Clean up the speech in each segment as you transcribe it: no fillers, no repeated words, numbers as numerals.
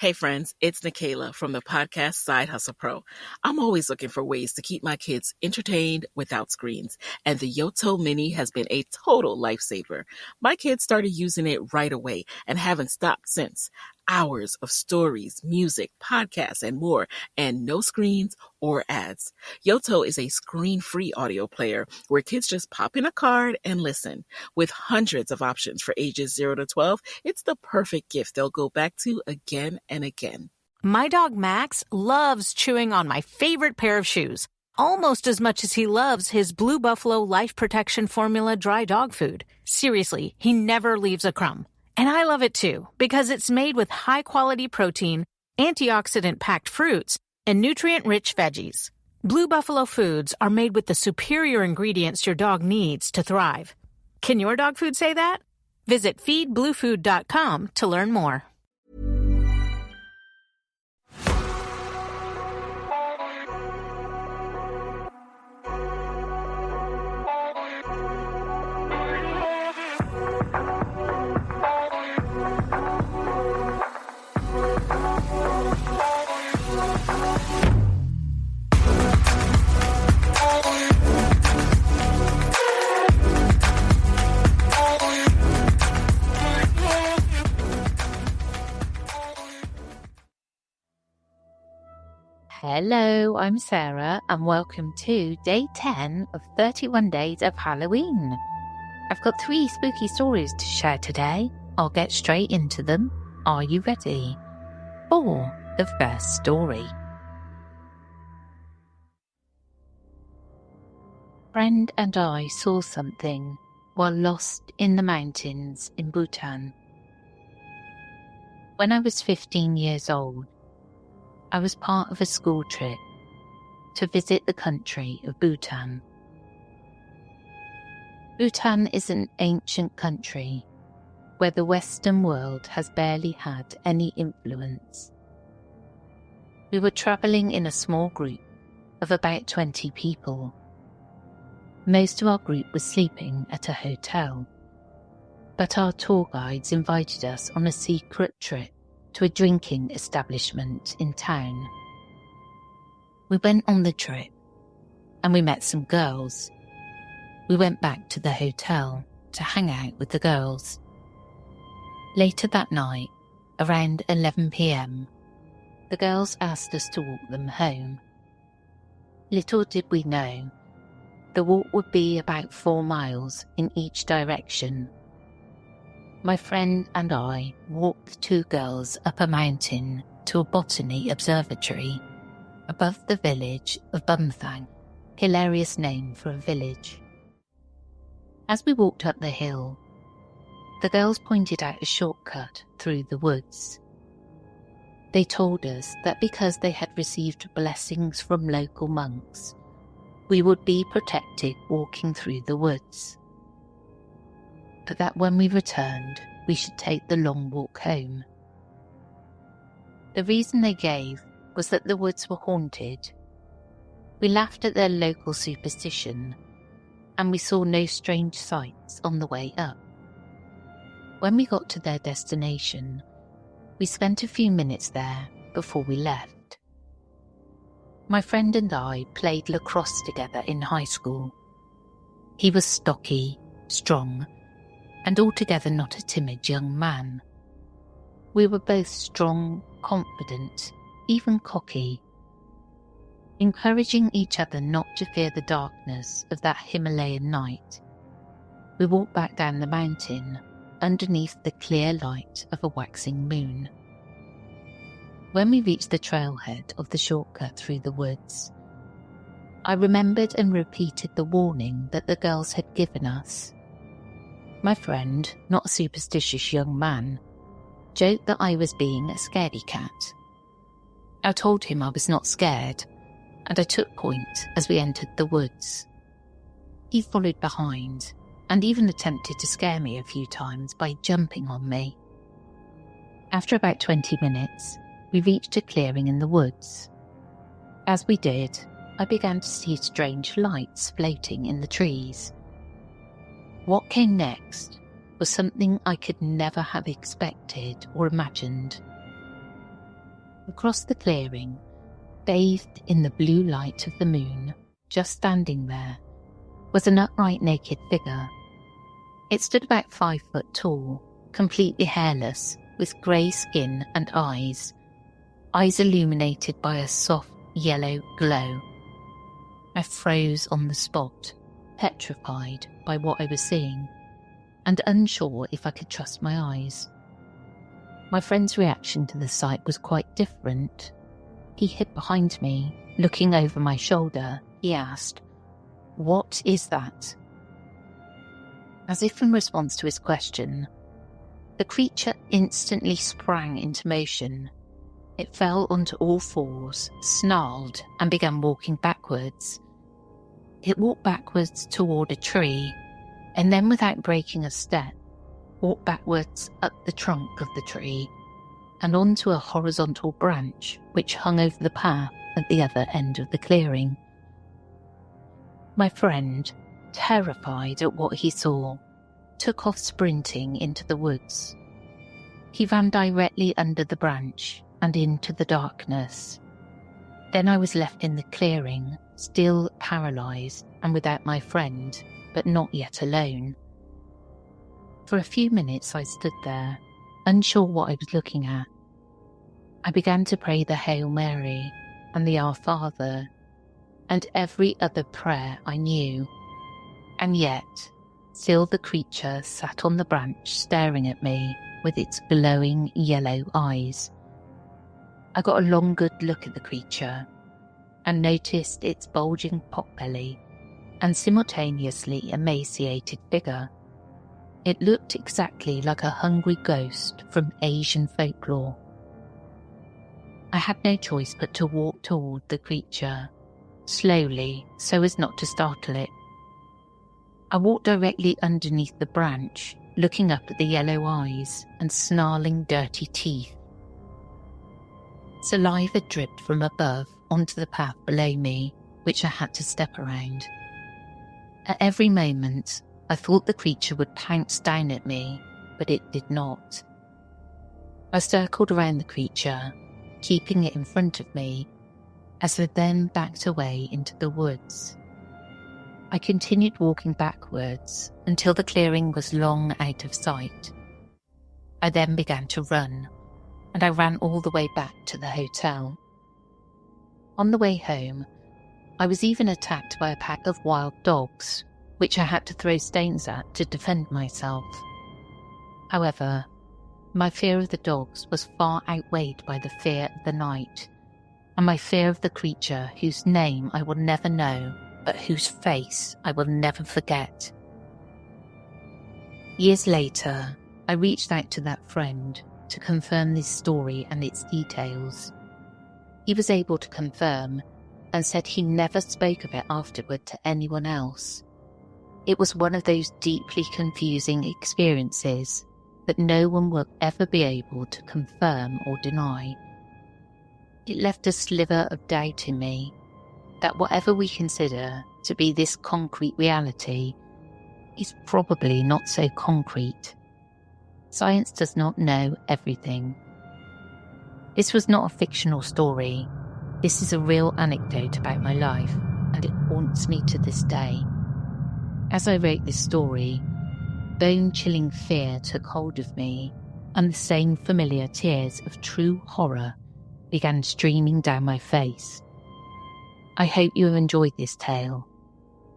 Hey friends, it's Nikayla from the podcast Side Hustle Pro. I'm always looking for ways to keep my kids entertained without screens, and the Yoto Mini has been a total lifesaver. My kids started using it right away and haven't stopped since. Hours of stories, music, podcasts, and more, and no screens or ads. Yoto is a screen-free audio player where kids just pop in a card and listen. With hundreds of options for ages 0 to 12, it's the perfect gift they'll go back to again and again. My dog Max loves chewing on my favorite pair of shoes, almost as much as he loves his Blue Buffalo Life Protection Formula dry dog food. Seriously, he never leaves a crumb. And I love it too, because it's made with high-quality protein, antioxidant-packed fruits, and nutrient-rich veggies. Blue Buffalo foods are made with the superior ingredients your dog needs to thrive. Can your dog food say that? Visit feedbluefood.com to learn more. Hello, I'm Sarah and welcome to day 10 of 31 days of Halloween. I've got 3 spooky stories to share today. I'll get straight into them. Are you ready? For the first story. Friend and I saw something while lost in the mountains in Bhutan. When I was 15 years old, I was part of a school trip to visit the country of Bhutan. Bhutan is an ancient country where the Western world has barely had any influence. We were travelling in a small group of about 20 people. Most of our group was sleeping at a hotel, but our tour guides invited us on a secret trip to a drinking establishment in town. We went on the trip and we met some girls. We went back to the hotel to hang out with the girls. Later that night, around 11 p.m, the girls asked us to walk them home. Little did we know, the walk would be about 4 miles in each direction. My friend and I walked the 2 girls up a mountain to a botany observatory above the village of Bumthang, hilarious name for a village. As we walked up the hill, the girls pointed out a shortcut through the woods. They told us that because they had received blessings from local monks, we would be protected walking through the woods, but that when we returned, we should take the long walk home. The reason they gave was that the woods were haunted. We laughed at their local superstition, and we saw no strange sights on the way up. When we got to their destination, we spent a few minutes there before we left. My friend and I played lacrosse together in high school. He was stocky, strong, and altogether not a timid young man. We were both strong, confident, even cocky, encouraging each other not to fear the darkness of that Himalayan night. We walked back down the mountain underneath the clear light of a waxing moon. When we reached the trailhead of the shortcut through the woods, I remembered and repeated the warning that the girls had given us. My friend, not a superstitious young man, joked that I was being a scaredy cat. I told him I was not scared, and I took point as we entered the woods. He followed behind, and even attempted to scare me a few times by jumping on me. After about 20 minutes, we reached a clearing in the woods. As we did, I began to see strange lights floating in the trees. What came next was something I could never have expected or imagined. Across the clearing, bathed in the blue light of the moon, just standing there, was an upright naked figure. It stood about 5 foot tall, completely hairless, with grey skin and eyes illuminated by a soft yellow glow. I froze on the spot, petrified by what I was seeing, and unsure if I could trust my eyes. My friend's reaction to the sight was quite different. He hid behind me, looking over my shoulder. He asked, "What is that?" As if in response to his question, the creature instantly sprang into motion. It fell onto all fours, snarled, and began walking backwards. It walked backwards toward a tree, and then, without breaking a step, walked backwards up the trunk of the tree and onto a horizontal branch which hung over the path at the other end of the clearing. My friend, terrified at what he saw, took off sprinting into the woods. He ran directly under the branch and into the darkness. Then I was left in the clearing, still paralysed and without my friend, but not yet alone. For a few minutes I stood there, unsure what I was looking at. I began to pray the Hail Mary and the Our Father and every other prayer I knew, and yet still the creature sat on the branch staring at me with its glowing yellow eyes. I got a long good look at the creature and noticed its bulging potbelly and simultaneously emaciated figure. It looked exactly like a hungry ghost from Asian folklore. I had no choice but to walk toward the creature, slowly so as not to startle it. I walked directly underneath the branch, looking up at the yellow eyes and snarling dirty teeth. Saliva dripped from above onto the path below me, which I had to step around. At every moment, I thought the creature would pounce down at me, but it did not. I circled around the creature, keeping it in front of me, as I then backed away into the woods. I continued walking backwards until the clearing was long out of sight. I then began to run, and I ran all the way back to the hotel. On the way home, I was even attacked by a pack of wild dogs, which I had to throw stones at to defend myself. However, my fear of the dogs was far outweighed by the fear of the night, and my fear of the creature whose name I will never know, but whose face I will never forget. Years later, I reached out to that friend to confirm this story and its details. He was able to confirm and said he never spoke of it afterward to anyone else. It was one of those deeply confusing experiences that no one will ever be able to confirm or deny. It left a sliver of doubt in me that whatever we consider to be this concrete reality is probably not so concrete. Science does not know everything. This was not a fictional story. This is a real anecdote about my life, and it haunts me to this day. As I wrote this story, bone-chilling fear took hold of me, and the same familiar tears of true horror began streaming down my face. I hope you have enjoyed this tale.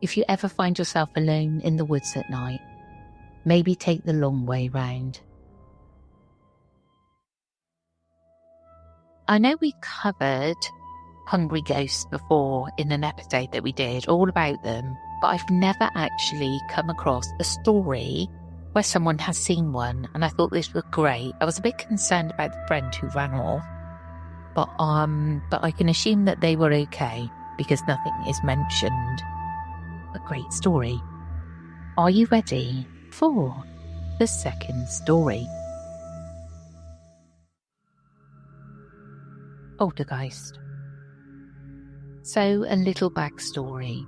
If you ever find yourself alone in the woods at night, maybe take the long way round. I know we covered hungry ghosts before in an episode that we did all about them, but I've never actually come across a story where someone has seen one, and I thought this was great. I was a bit concerned about the friend who ran off, but I can assume that they were okay because nothing is mentioned. A great story. Are you ready for the second story? Poltergeist. So, a little backstory.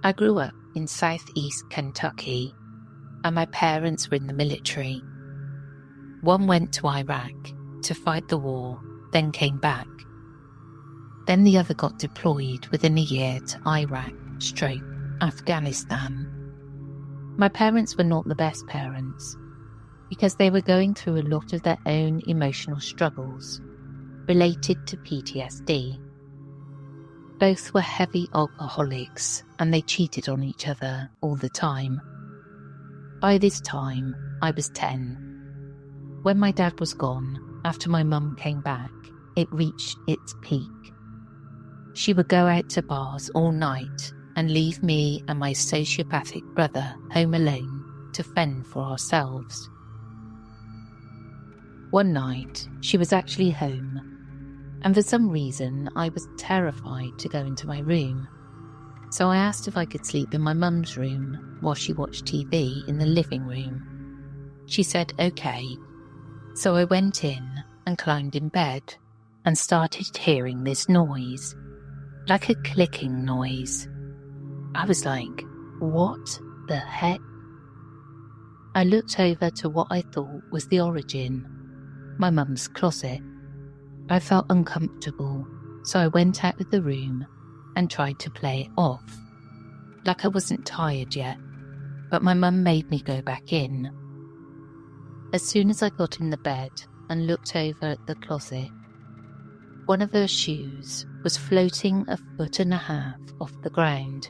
I grew up in southeast Kentucky, and my parents were in the military. One went to Iraq to fight the war, then came back. Then the other got deployed within a year to Iraq/Afghanistan. My parents were not the best parents because they were going through a lot of their own emotional struggles related to PTSD. Both were heavy alcoholics and they cheated on each other all the time. By this time, I was 10. When my dad was gone, after my mum came back, it reached its peak. She would go out to bars all night and leave me and my sociopathic brother home alone to fend for ourselves. One night, she was actually home, and for some reason I was terrified to go into my room. So I asked if I could sleep in my mum's room while she watched TV in the living room. She said okay. So I went in and climbed in bed and started hearing this noise, like a clicking noise. I was like, what the heck? I looked over to what I thought was the origin, my mum's closet. I felt uncomfortable, so I went out of the room and tried to play it off, like I wasn't tired yet, but my mum made me go back in. As soon as I got in the bed and looked over at the closet, one of her shoes was floating 1.5 feet off the ground.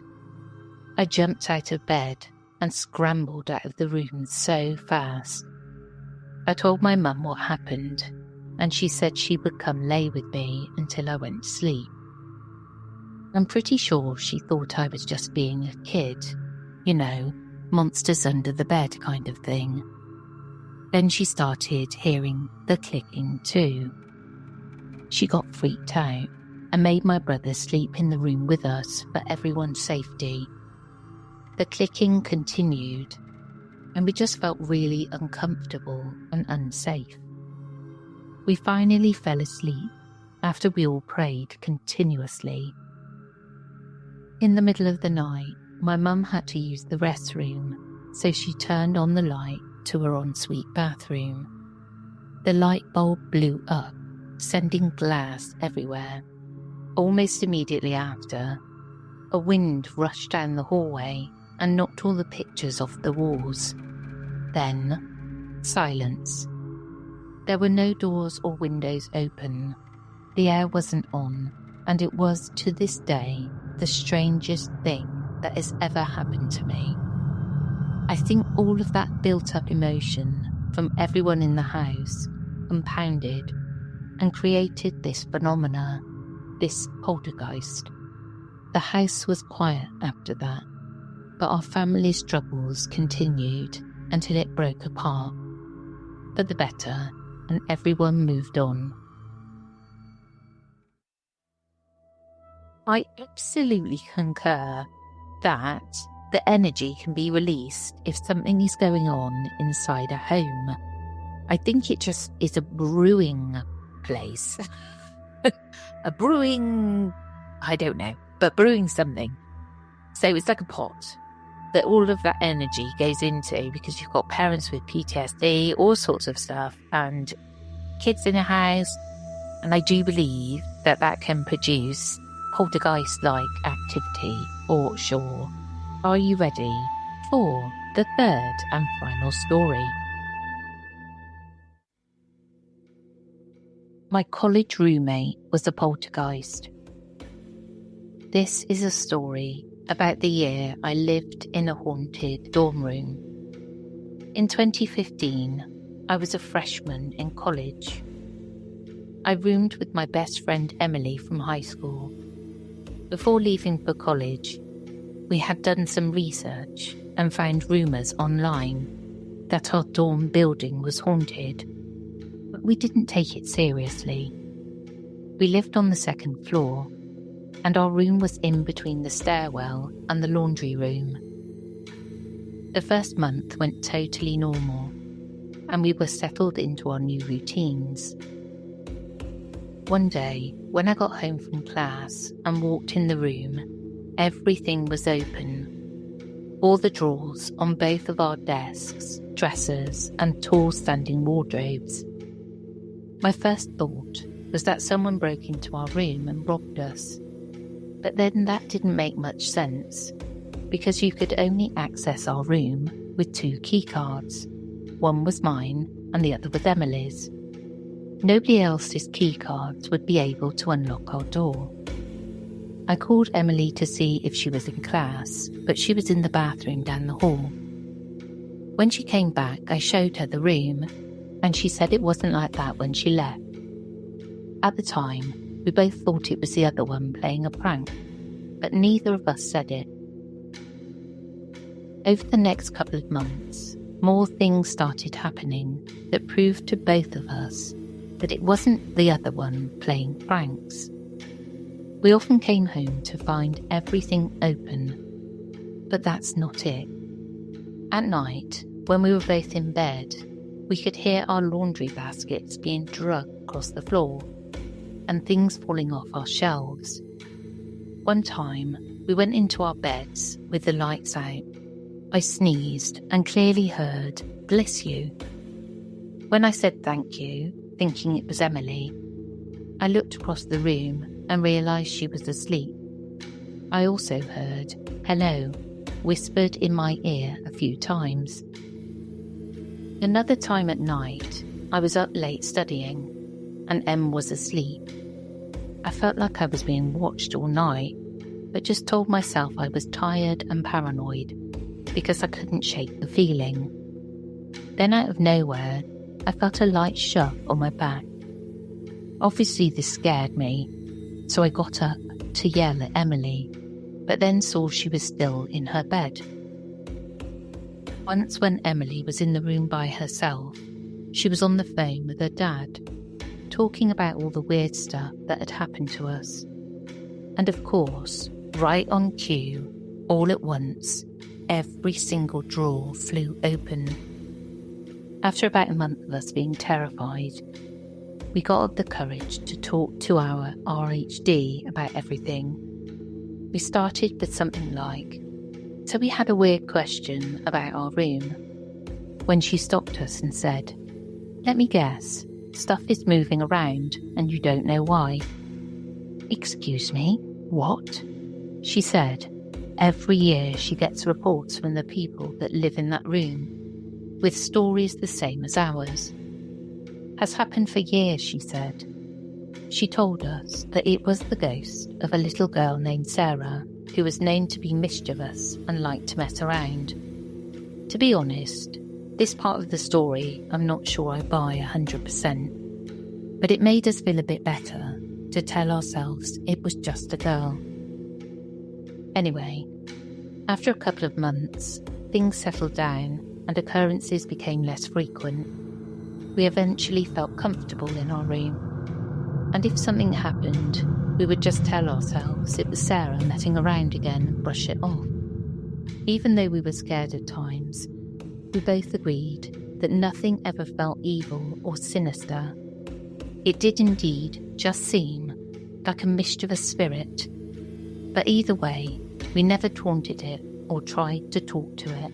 I jumped out of bed and scrambled out of the room so fast. I told my mum what happened, and she said she would come lay with me until I went to sleep. I'm pretty sure she thought I was just being a kid, you know, monsters under the bed kind of thing. Then she started hearing the clicking too. She got freaked out and made my brother sleep in the room with us for everyone's safety. The clicking continued, and we just felt really uncomfortable and unsafe. We finally fell asleep after we all prayed continuously. In the middle of the night, my mum had to use the restroom, so she turned on the light to her ensuite bathroom. The light bulb blew up, sending glass everywhere. Almost immediately after, a wind rushed down the hallway and knocked all the pictures off the walls. Then, silence. There were no doors or windows open. The air wasn't on, and it was, to this day, the strangest thing that has ever happened to me. I think all of that built-up emotion from everyone in the house compounded and created this phenomena, this poltergeist. The house was quiet after that, but our family struggles continued until it broke apart, for the better, and everyone moved on. I absolutely concur that the energy can be released if something is going on inside a home. I think it just is a brewing place. A brewing, I don't know, but brewing something. So it's like a pot that all of that energy goes into, because you've got parents with PTSD, all sorts of stuff, and kids in a house. And I do believe that that can produce poltergeist-like activity for sure. Are you ready for the third and final story? My college roommate was a poltergeist. This is a story about the year I lived in a haunted dorm room. In 2015, I was a freshman in college. I roomed with my best friend Emily from high school. Before leaving for college, we had done some research and found rumours online that our dorm building was haunted, but we didn't take it seriously. We lived on the second floor, and our room was in between the stairwell and the laundry room. The first month went totally normal, and we were settled into our new routines. One day, when I got home from class and walked in the room, everything was open. All the drawers on both of our desks, dressers, and tall standing wardrobes. My first thought was that someone broke into our room and robbed us. But then that didn't make much sense, because you could only access our room with 2 key cards. One was mine and the other was Emily's. Nobody else's key cards would be able to unlock our door. I called Emily to see if she was in class, but she was in the bathroom down the hall. When she came back, I showed her the room, and she said it wasn't like that when she left. At the time, we both thought it was the other one playing a prank, but neither of us said it. Over the next couple of months, more things started happening that proved to both of us that it wasn't the other one playing pranks. We often came home to find everything open, but that's not it. At night, when we were both in bed, we could hear our laundry baskets being dragged across the floor and things falling off our shelves. One time, we went into our beds with the lights out. I sneezed and clearly heard, "Bless you." When I said thank you, thinking it was Emily, I looked across the room and realised she was asleep. I also heard "hello" whispered in my ear a few times. Another time at night, I was up late studying, and Em was asleep. I felt like I was being watched all night, but just told myself I was tired and paranoid because I couldn't shake the feeling. Then out of nowhere, I felt a light shove on my back. Obviously this scared me, so I got up to yell at Emily, but then saw she was still in her bed. Once when Emily was in the room by herself, she was on the phone with her dad, talking about all the weird stuff that had happened to us. And of course, right on cue, all at once, every single drawer flew open. After about a month of us being terrified, we got up the courage to talk to our RHD about everything. We started with something like, "So we had a weird question about our room," when she stopped us and said, "Let me guess, stuff is moving around and you don't know why." "Excuse me, what?" She said, every year she gets reports from the people that live in that room, with stories the same as ours. Has happened for years, she said. She told us that it was the ghost of a little girl named Sarah, who was known to be mischievous and liked to mess around. To be honest, this part of the story I'm not sure I buy 100%, but it made us feel a bit better to tell ourselves it was just a girl. Anyway, after a couple of months, things settled down and occurrences became less frequent. We eventually felt comfortable in our room, and if something happened, we would just tell ourselves it was Sarah messing around again and brush it off. Even though we were scared at times, we both agreed that nothing ever felt evil or sinister. It did indeed just seem like a mischievous spirit, but either way, we never taunted it or tried to talk to it.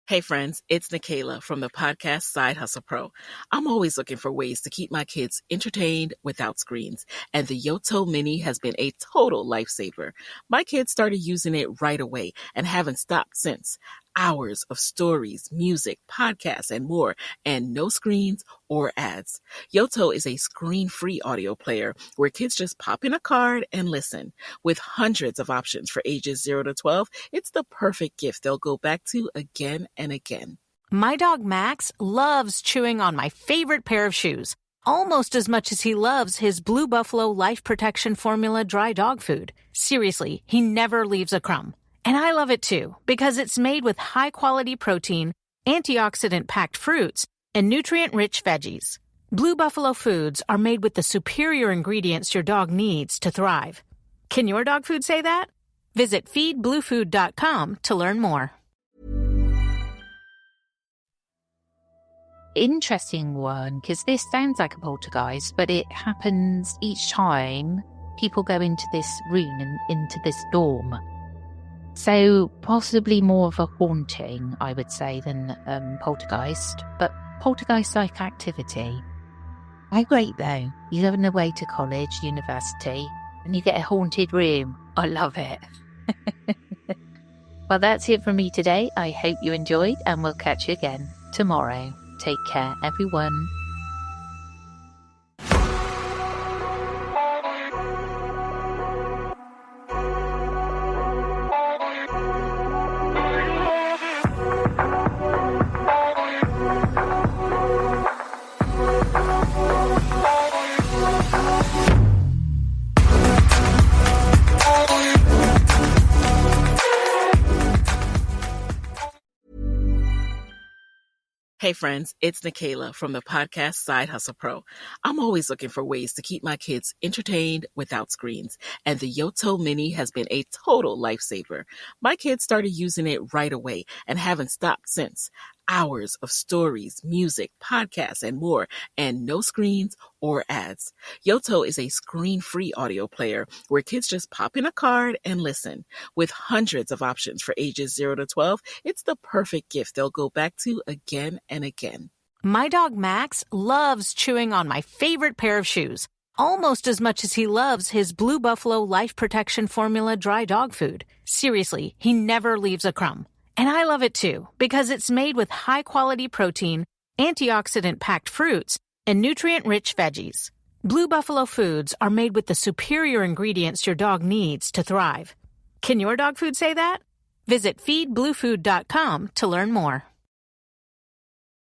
Hey friends, it's Nikayla from the podcast Side Hustle Pro. I'm always looking for ways to keep my kids entertained without screens, and the Yoto Mini has been a total lifesaver. My kids started using it right away and haven't stopped since. Hours of stories, music, podcasts, and more, and no screens or ads. Yoto is a screen-free audio player where kids just pop in a card and listen. With hundreds of options for ages 0 to 12, it's the perfect gift they'll go back to again and again. My dog Max loves chewing on my favorite pair of shoes, almost as much as he loves his Blue Buffalo Life Protection Formula dry dog food. Seriously, he never leaves a crumb. And I love it too, because it's made with high-quality protein, antioxidant-packed fruits, and nutrient-rich veggies. Blue Buffalo foods are made with the superior ingredients your dog needs to thrive. Can your dog food say that? Visit feedbluefood.com to learn more. Interesting one, because this sounds like a poltergeist, but it happens each time people go into this room and into this dorm. So possibly more of a haunting, I would say, than poltergeist. But poltergeist-like activity. How great though, you're going away to college, university, and you get a haunted room. I love it. Well, that's it from me today. I hope you enjoyed, and we'll catch you again tomorrow. Take care, everyone. Hey friends, it's Nikayla from the podcast Side Hustle Pro. I'm always looking for ways to keep my kids entertained without screens, and the Yoto Mini has been a total lifesaver. My kids started using it right away and haven't stopped since. Hours of stories, music, podcasts, and more, and no screens or ads. Yoto is a screen-free audio player where kids just pop in a card and listen. With hundreds of options for ages 0 to 12, it's the perfect gift they'll go back to again and again. My dog Max loves chewing on my favorite pair of shoes, almost as much as he loves his Blue Buffalo Life Protection Formula dry dog food. Seriously, he never leaves a crumb. And I love it too, because it's made with high-quality protein, antioxidant-packed fruits, and nutrient-rich veggies. Blue Buffalo foods are made with the superior ingredients your dog needs to thrive. Can your dog food say that? Visit feedbluefood.com to learn more.